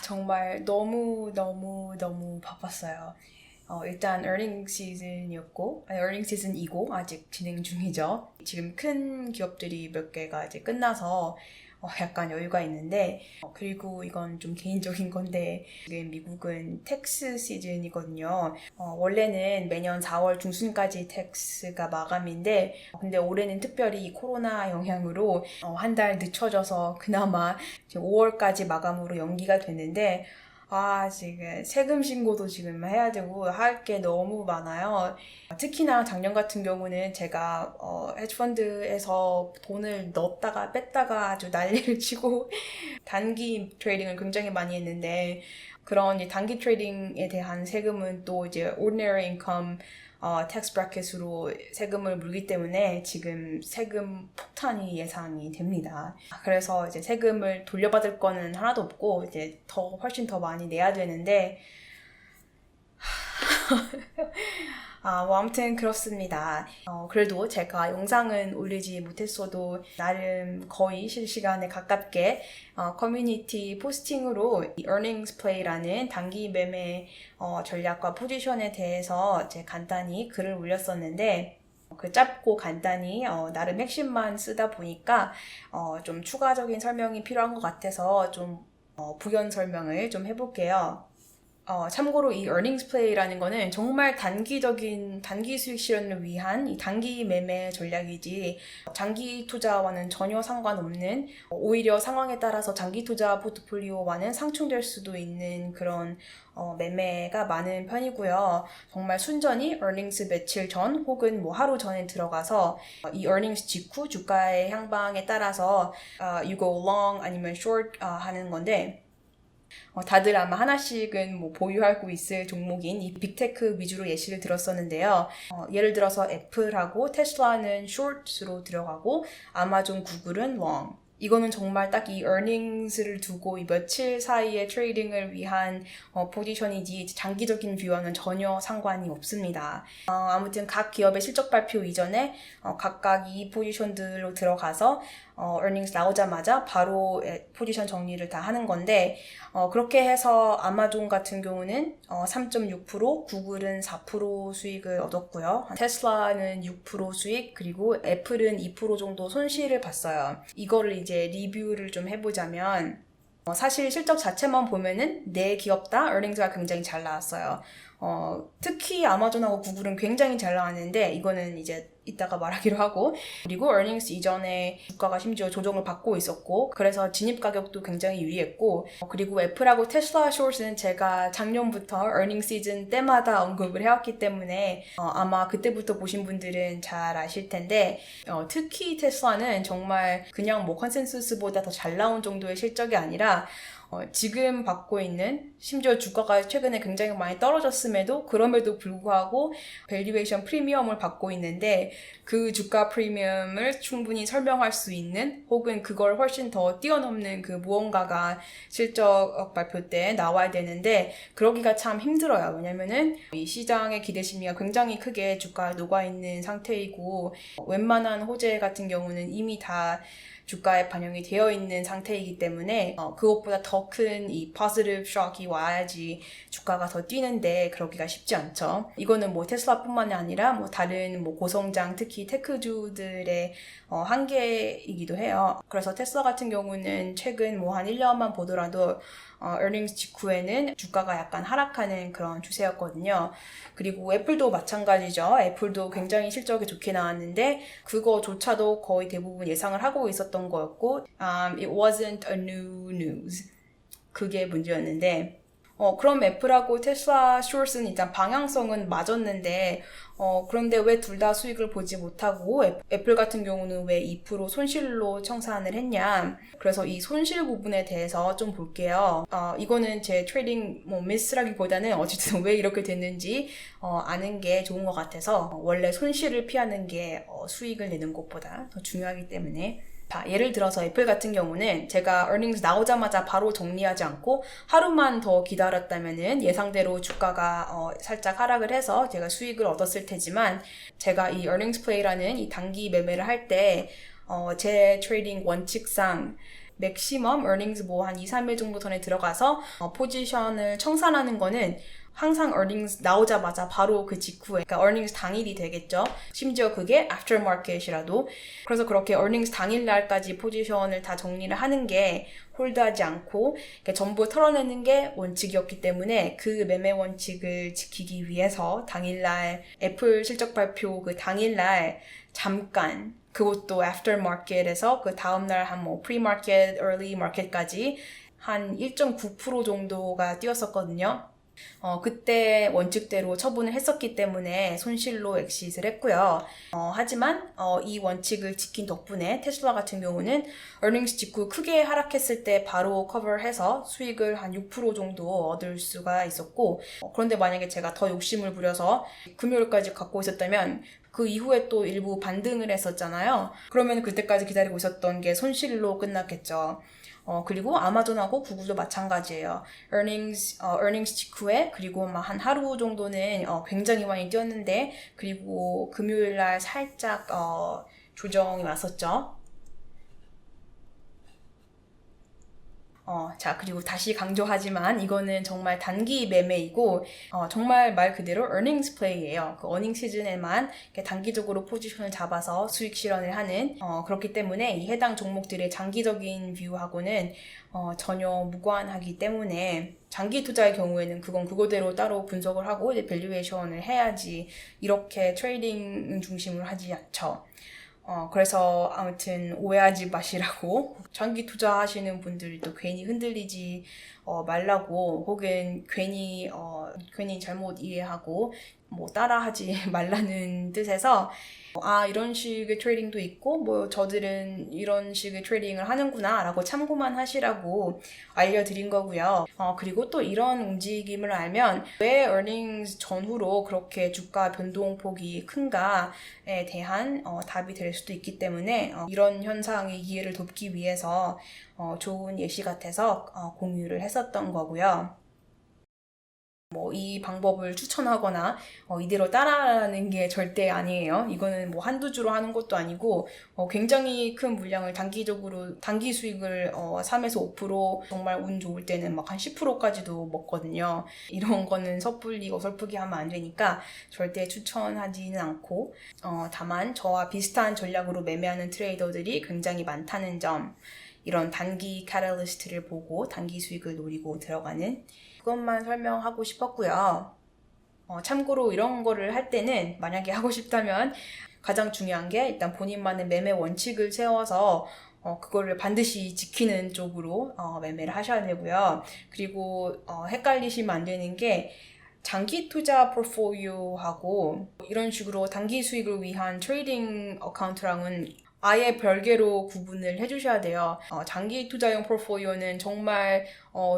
정말 너무 바빴어요. 일단 earning 시즌이고 아직 진행 중이죠. 지금 큰 기업들이 몇 개가 이제 끝나서 약간 여유가 있는데, 그리고 이건 좀 개인적인 건데, 지금 미국은 텍스 시즌이거든요. 원래는 매년 4월 중순까지 텍스가 마감인데, 근데 올해는 특별히 코로나 영향으로 한 달 늦춰져서 그나마 지금 5월까지 마감으로 연기가 됐는데, 지금 세금 신고도 지금 해야 되고 할 게 너무 많아요. 특히나 작년 같은 경우는 제가 헤지펀드에서 돈을 넣었다가 뺐다가 아주 난리를 치고 단기 트레이딩을 굉장히 많이 했는데, 그런 이 단기 트레이딩에 대한 세금은 또 이제 ordinary income 텍스 브래킷으로 세금을 물기 때문에 지금 세금 폭탄이 예상이 됩니다. 그래서 이제 세금을 돌려받을 거는 하나도 없고 이제 훨씬 더 많이 내야 되는데 아무튼 그렇습니다. 그래도 제가 영상은 올리지 못했어도 나름 거의 실시간에 가깝게 커뮤니티 포스팅으로 이 earnings play라는 단기 매매 전략과 포지션에 대해서 제 간단히 글을 올렸었는데, 그 짧고 간단히 나름 핵심만 쓰다 보니까 좀 추가적인 설명이 필요한 것 같아서 좀 부연 설명을 좀 해볼게요. 참고로 이 earnings play라는 거는 정말 단기 수익 실현을 위한 이 단기 매매 전략이지 장기 투자와는 전혀 상관없는, 오히려 상황에 따라서 장기 투자 포트폴리오와는 상충될 수도 있는 그런 매매가 많은 편이고요. 정말 순전히 earnings 며칠 전 혹은 뭐 하루 전에 들어가서 이 earnings 직후 주가의 향방에 따라서 you go long 아니면 short 하는 건데, 다들 아마 하나씩은 뭐 보유하고 있을 종목인 이 빅테크 위주로 예시를 들었었는데요. 예를 들어서 애플하고 테슬라는 short로 들어가고 아마존, 구글은 long. 이거는 정말 딱 이 earnings를 두고 이 며칠 사이의 트레이딩을 위한 포지션이지 장기적인 뷰와는 전혀 상관이 없습니다. 아무튼 각 기업의 실적 발표 이전에 각각 이 포지션들로 들어가서 earnings 나오자마자 바로 포지션 정리를 다 하는 건데, 그렇게 해서 아마존 같은 경우는 3.6%, 구글은 4% 수익을 얻었고요. 테슬라는 6% 수익, 그리고 애플은 2% 정도 손실을 봤어요. 이거를 이제 리뷰를 좀 해보자면, 사실 실적 자체만 보면은 네 기업 다 earnings가 굉장히 잘 나왔어요. 특히 아마존하고 구글은 굉장히 잘 나왔는데, 이거는 이제 이따가 말하기로 하고, 그리고 earnings 이전에 주가가 심지어 조정을 받고 있었고, 그래서 진입 가격도 굉장히 유리했고, 그리고 애플하고 테슬라 short은 제가 작년부터 earnings 시즌 때마다 언급을 해왔기 때문에 아마 그때부터 보신 분들은 잘 아실 텐데, 특히 테슬라는 정말 그냥 뭐 컨센서스보다 더 잘 나온 정도의 실적이 아니라 지금 받고 있는, 심지어 주가가 최근에 굉장히 많이 떨어졌음에도 그럼에도 불구하고 밸류에이션 프리미엄을 받고 있는데, 그 주가 프리미엄을 충분히 설명할 수 있는 혹은 그걸 훨씬 더 뛰어넘는 그 무언가가 실적 발표 때 나와야 되는데, 그러기가 참 힘들어요. 왜냐면은 이 시장의 기대 심리가 굉장히 크게 주가에 녹아있는 상태이고, 웬만한 호재 같은 경우는 이미 다 주가에 반영이 되어 있는 상태이기 때문에 그것보다 더 큰 이 positive shock이 와야지 주가가 더 뛰는데, 그러기가 쉽지 않죠. 이거는 뭐 테슬라뿐만이 아니라 뭐 다른 뭐 고성장, 특히 테크주들의 한계이기도 해요. 그래서 테슬라 같은 경우는 최근 뭐 한 1년만 보더라도 earnings 직후에는 주가가 약간 하락하는 그런 추세였거든요. 그리고 애플도 마찬가지죠. 애플도 굉장히 실적이 좋게 나왔는데 그거조차도 거의 대부분 예상을 하고 있었던 거였고, it wasn't a new news. 그게 문제였는데, 그럼 애플하고 테슬라 short은 일단 방향성은 맞았는데, 그런데 왜 둘 다 수익을 보지 못하고 애플 같은 경우는 왜 2% 손실로 청산을 했냐. 그래서 이 손실 부분에 대해서 좀 볼게요. 이거는 제 트레이딩 미스라기보다는 어쨌든 왜 이렇게 됐는지 아는 게 좋은 것 같아서, 원래 손실을 피하는 게 수익을 내는 것보다 더 중요하기 때문에. 자, 예를 들어서 애플 같은 경우는 제가 earnings 나오자마자 바로 정리하지 않고 하루만 더 기다렸다면은 예상대로 주가가 살짝 하락을 해서 제가 수익을 얻었을 테지만, 제가 이 earnings play라는 이 단기 매매를 할 때 제 트레이딩 원칙상 맥시멈 earnings 뭐 한 2, 3일 정도 전에 들어가서 포지션을 청산하는 거는 항상 earnings 나오자마자 바로 그 직후에, 그러니까 earnings 당일이 되겠죠. 심지어 그게 aftermarket이라도. 그래서 그렇게 earnings 당일날까지 포지션을 다 정리를 하는 게 홀드하지 않고 전부 털어내는 게 원칙이었기 때문에 그 매매 원칙을 지키기 위해서 당일날 애플 실적 발표 그 당일날 잠깐, 그것도 aftermarket에서 그 다음날 한 뭐 pre-market, early market까지 한 1.9% 정도가 뛰었었거든요. 그때 원칙대로 처분을 했었기 때문에 손실로 엑시트를 했고요. 하지만 이 원칙을 지킨 덕분에 테슬라 같은 경우는 earnings 직후 크게 하락했을 때 바로 커버해서 수익을 한 6% 정도 얻을 수가 있었고, 그런데 만약에 제가 더 욕심을 부려서 금요일까지 갖고 있었다면 그 이후에 또 일부 반등을 했었잖아요. 그러면 그때까지 기다리고 있었던 게 손실로 끝났겠죠. 그리고 아마존하고 구글도 마찬가지예요. earnings 직후에, 그리고 막 한 하루 정도는 굉장히 많이 뛰었는데, 그리고 금요일 날 살짝 조정이 왔었죠. 자, 그리고 다시 강조하지만 이거는 정말 단기 매매이고 정말 말 그대로 earnings play예요. 그 어닝 시즌에만 단기적으로 포지션을 잡아서 수익 실현을 하는 그렇기 때문에 이 해당 종목들의 장기적인 뷰하고는 전혀 무관하기 때문에 장기 투자의 경우에는 그건 그거대로 따로 분석을 하고 이제 밸류에이션을 해야지 이렇게 트레이딩 중심으로 하지 않죠. 그래서 아무튼 오해하지 마시라고, 장기 투자하시는 분들도 괜히 흔들리지 말라고, 혹은 괜히 잘못 이해하고 뭐 따라하지 말라는 뜻에서 이런 식의 트레이딩도 있고 뭐 저들은 이런 식의 트레이딩을 하는구나 라고 참고만 하시라고 알려드린 거고요. 그리고 또 이런 움직임을 알면 왜 earnings 전후로 그렇게 주가 변동폭이 큰가에 대한 답이 될 수도 있기 때문에 이런 현상의 이해를 돕기 위해서 좋은 예시 같아서 공유를 했었던 거고요. 뭐 이 방법을 추천하거나 이대로 따라하는 게 절대 아니에요. 이거는 뭐 한두 주로 하는 것도 아니고 굉장히 큰 물량을 단기 수익을 3에서 5%, 정말 운 좋을 때는 막 한 10%까지도 먹거든요. 이런 거는 섣불리 어설프게 하면 안 되니까 절대 추천하지는 않고 다만 저와 비슷한 전략으로 매매하는 트레이더들이 굉장히 많다는 점, 이런 단기 카탈리스트를 보고 단기 수익을 노리고 들어가는 그것만 설명하고 싶었고요. 참고로 이런 거를 할 때는 만약에 하고 싶다면 가장 중요한 게 일단 본인만의 매매 원칙을 세워서 그거를 반드시 지키는 쪽으로 매매를 하셔야 되고요. 그리고 헷갈리시면 안 되는 게 장기 투자 포트폴리오하고 이런 식으로 단기 수익을 위한 트레이딩 어카운트랑은 아예 별개로 구분을 해주셔야 돼요. 장기 투자용 포트폴리오는 정말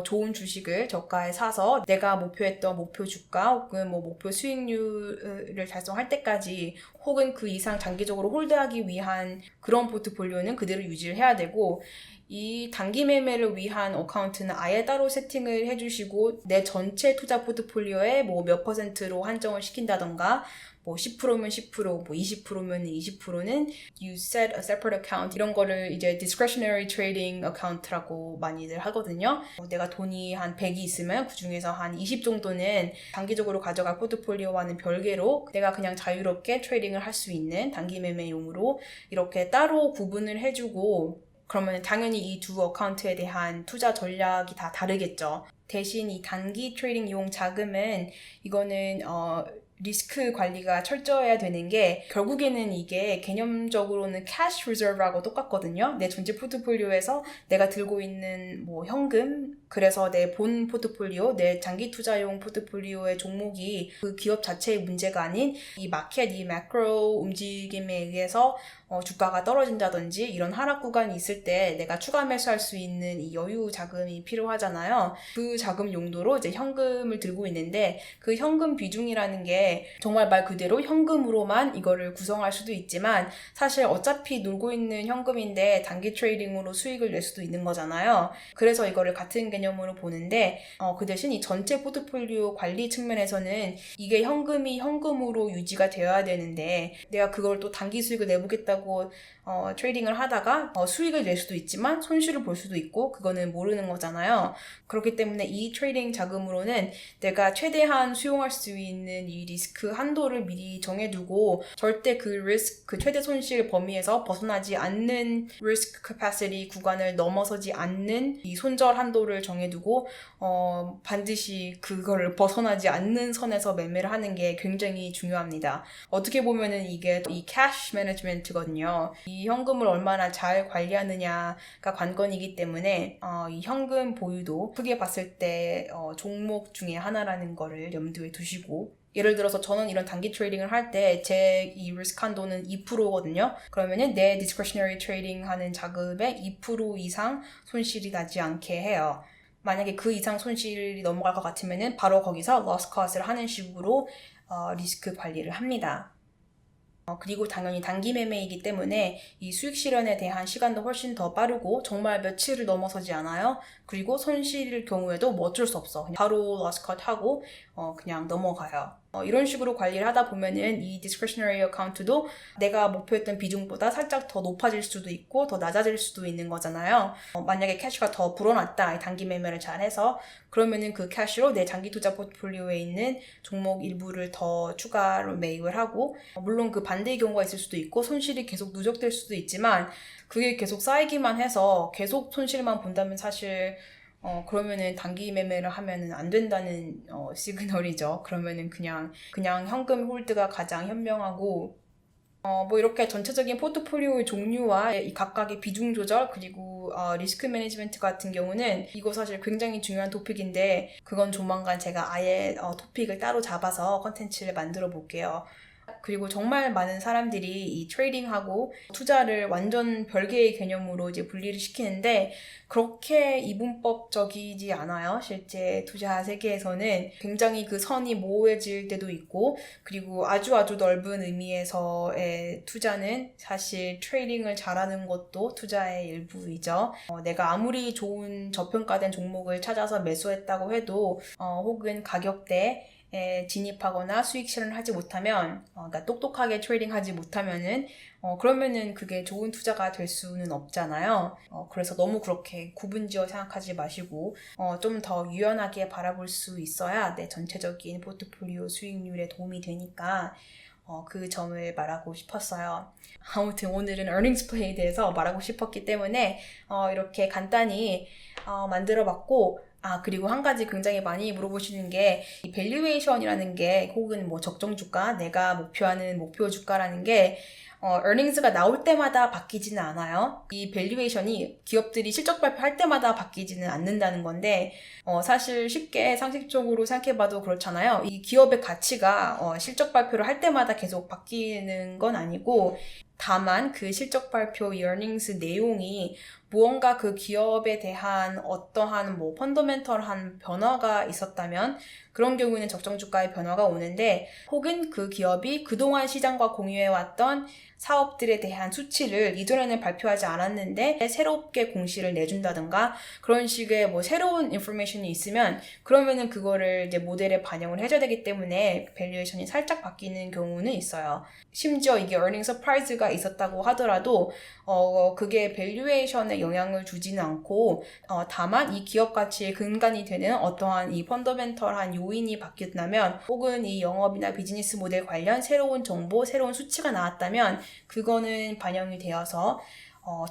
좋은 주식을 저가에 사서 내가 목표했던 목표 주가 혹은 뭐 목표 수익률을 달성할 때까지 혹은 그 이상 장기적으로 홀드하기 위한 그런 포트폴리오는 그대로 유지를 해야 되고, 이 단기 매매를 위한 어카운트는 아예 따로 세팅을 해주시고 내 전체 투자 포트폴리오에 뭐 몇 %로 한정을 시킨다던가, 뭐 10%면 10%, 뭐 20%면 20%는 you set a separate account, 이런 거를 이제 discretionary trading account라고 많이들 하거든요. 내가 돈이 한 100이 있으면 그 중에서 한 20 정도는 장기적으로 가져갈 포트폴리오와는 별개로 내가 그냥 자유롭게 트레이딩을 할 수 있는 단기 매매용으로 이렇게 따로 구분을 해주고, 그러면 당연히 이 두 어카운트에 대한 투자 전략이 다 다르겠죠. 대신 이 단기 트레이딩용 자금은 이거는 리스크 관리가 철저해야 되는 게, 결국에는 이게 개념적으로는 cash reserve하고 똑같거든요. 내 전체 포트폴리오에서 내가 들고 있는 뭐 현금, 그래서 내 본 포트폴리오, 내 장기 투자용 포트폴리오의 종목이 그 기업 자체의 문제가 아닌 이 마켓, 이 매크로 움직임에 의해서 주가가 떨어진다든지 이런 하락 구간이 있을 때 내가 추가 매수할 수 있는 이 여유 자금이 필요하잖아요. 그 자금 용도로 이제 현금을 들고 있는데, 그 현금 비중이라는 게 정말 말 그대로 현금으로만 이거를 구성할 수도 있지만 사실 어차피 놀고 있는 현금인데 단기 트레이딩으로 수익을 낼 수도 있는 거잖아요. 그래서 이거를 같은 개념으로 보는데 그 대신 이 전체 포트폴리오 관리 측면에서는 이게 현금이 현금으로 유지가 되어야 되는데 내가 그걸 또 단기 수익을 내보겠다고 있다고 트레이딩을 하다가 수익을 낼 수도 있지만 손실을 볼 수도 있고 그거는 모르는 거잖아요. 그렇기 때문에 이 트레이딩 자금으로는 내가 최대한 수용할 수 있는 이 리스크 한도를 미리 정해두고 절대 그 최대 손실 범위에서 벗어나지 않는 리스크 캐파시티 구간을 넘어서지 않는 이 손절 한도를 정해두고 반드시 그거를 벗어나지 않는 선에서 매매를 하는 게 굉장히 중요합니다. 어떻게 보면은 이게 이 캐시 매니지먼트거든요. 이 현금을 얼마나 잘 관리하느냐가 관건이기 때문에 이 현금 보유도 크게 봤을 때 종목 중에 하나라는 거를 염두에 두시고, 예를 들어서 저는 이런 단기 트레이딩을 할 때 제 이 리스크 한도는 2%거든요. 그러면은 내 디스크레셔너리 트레이딩 하는 자금의 2% 이상 손실이 나지 않게 해요. 만약에 그 이상 손실이 넘어갈 것 같으면은 바로 거기서 loss cut을 하는 식으로 리스크 관리를 합니다. 그리고 당연히 단기 매매이기 때문에 이 수익 실현에 대한 시간도 훨씬 더 빠르고 정말 며칠을 넘어서지 않아요. 그리고 손실일 경우에도 뭐 어쩔 수 없어. 그냥 바로 loss cut 하고 그냥 넘어가요. 이런 식으로 관리를 하다 보면은 이 discretionary account도 내가 목표했던 비중보다 살짝 더 높아질 수도 있고 더 낮아질 수도 있는 거잖아요. 만약에 캐시가 더 불어났다, 단기 매매를 잘해서, 그러면은 그 캐시로 내 장기 투자 포트폴리오에 있는 종목 일부를 더 추가로 매입을 하고, 물론 그 반대의 경우가 있을 수도 있고 손실이 계속 누적될 수도 있지만 그게 계속 쌓이기만 해서 계속 손실만 본다면 사실 그러면은 단기 매매를 하면은 안 된다는 시그널이죠. 그러면은 그냥 현금 홀드가 가장 현명하고, 뭐 이렇게 전체적인 포트폴리오의 종류와 이 각각의 비중 조절 그리고 리스크 매니지먼트 같은 경우는 이거 사실 굉장히 중요한 토픽인데 그건 조만간 제가 아예 토픽을 따로 잡아서 컨텐츠를 만들어 볼게요. 그리고 정말 많은 사람들이 이 트레이딩하고 투자를 완전 별개의 개념으로 이제 분리를 시키는데 그렇게 이분법적이지 않아요. 실제 투자 세계에서는 굉장히 그 선이 모호해질 때도 있고, 그리고 아주 넓은 의미에서의 투자는 사실 트레이딩을 잘하는 것도 투자의 일부이죠. 내가 아무리 좋은 저평가된 종목을 찾아서 매수했다고 해도 혹은 가격대에 진입하거나 수익 실현을 하지 못하면, 그러니까 똑똑하게 트레이딩 하지 못하면은, 그러면은 그게 좋은 투자가 될 수는 없잖아요. 그래서 너무 그렇게 구분지어 생각하지 마시고, 좀 더 유연하게 바라볼 수 있어야 내 전체적인 포트폴리오 수익률에 도움이 되니까, 그 점을 말하고 싶었어요. 아무튼 오늘은 earnings play에 대해서 말하고 싶었기 때문에, 이렇게 간단히, 만들어 봤고, 그리고 한 가지 굉장히 많이 물어보시는 게, 이 밸류에이션이라는 게, 혹은 뭐 적정 주가, 내가 목표하는 목표 주가라는 게, earnings가 나올 때마다 바뀌지는 않아요. 이 밸류에이션이 기업들이 실적 발표할 때마다 바뀌지는 않는다는 건데, 사실 쉽게 상식적으로 생각해봐도 그렇잖아요. 이 기업의 가치가 실적 발표를 할 때마다 계속 바뀌는 건 아니고, 다만 그 실적 발표 earnings 내용이 무언가 그 기업에 대한 어떠한 뭐 펀더멘털한 변화가 있었다면 그런 경우에는 적정 주가의 변화가 오는데, 혹은 그 기업이 그동안 시장과 공유해왔던 사업들에 대한 수치를 이전에는 발표하지 않았는데 새롭게 공시를 내준다든가 그런 식의 뭐 새로운 인포메이션이 있으면 그러면은 그거를 이제 모델에 반영을 해줘야 되기 때문에 밸류에이션이 살짝 바뀌는 경우는 있어요. 심지어 이게 earning surprise가 있었다고 하더라도 그게 밸류에이션에 영향을 주지는 않고 다만 이 기업 가치의 근간이 되는 어떠한 이 펀더멘털한 요인이 바뀌었다면, 혹은 이 영업이나 비즈니스 모델 관련 새로운 정보, 새로운 수치가 나왔다면 그거는 반영이 되어서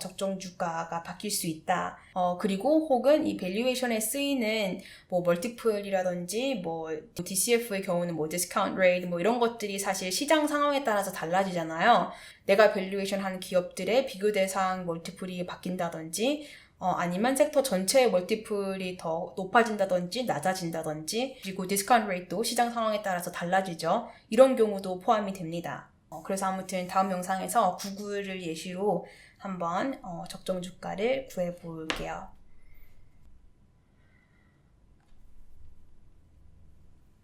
적정 주가가 바뀔 수 있다. 그리고 혹은 이 밸류에이션에 쓰이는 뭐 멀티플이라든지 뭐 DCF의 경우는 뭐 디스카운트 레이트 뭐 이런 것들이 사실 시장 상황에 따라서 달라지잖아요. 내가 밸류에이션 한 기업들의 비교 대상 멀티플이 바뀐다든지 아니면 섹터 전체의 멀티플이 더 높아진다든지 낮아진다든지, 그리고 디스카운트 레이트도 시장 상황에 따라서 달라지죠. 이런 경우도 포함이 됩니다. 그래서 아무튼 다음 영상에서 구글을 예시로 한번 적정 주가를 구해볼게요.